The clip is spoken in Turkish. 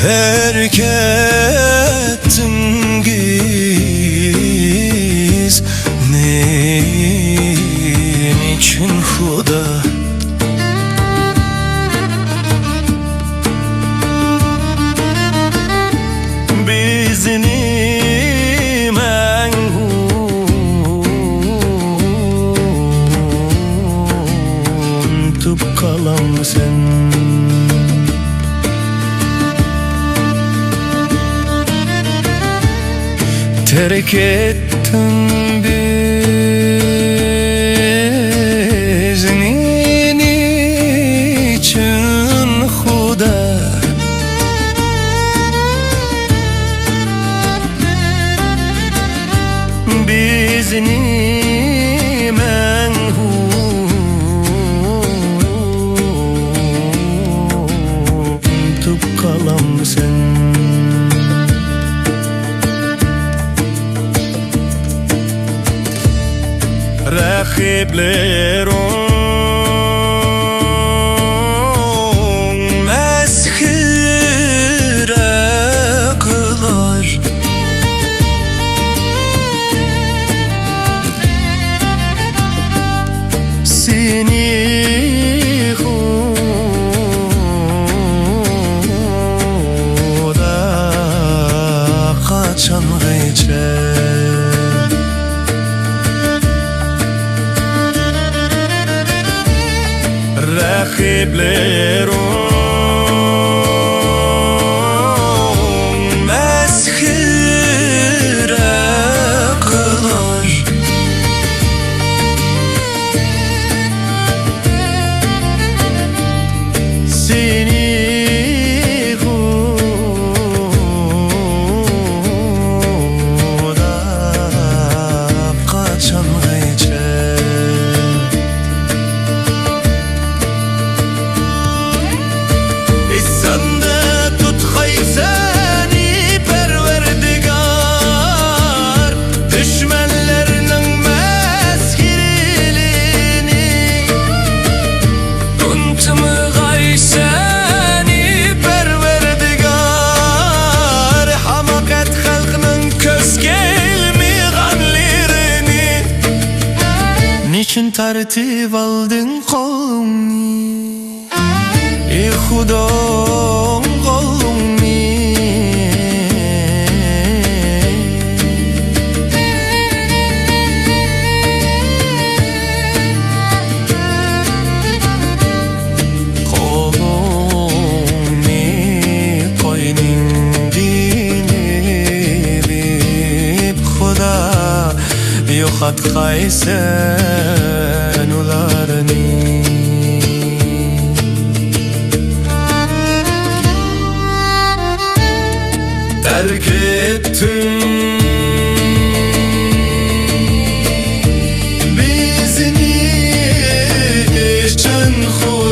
terk ettin giz nin için Huda? Bizni unutup kalan sen. Terk ettin bizni niçin Huda? Bizni unutup kalan sen. Rakiplerim mezhire kılar, seni Huda kaçan geçer. Rakiplerim mezhire kılar, seni Huda kaçan geçer. Niçin tertip aldın kolunu, ey Hudam kolunu? Kolunu koynun dinleyip Huda yo'qot qaysen ularni. Terk ettin bizni için Huda.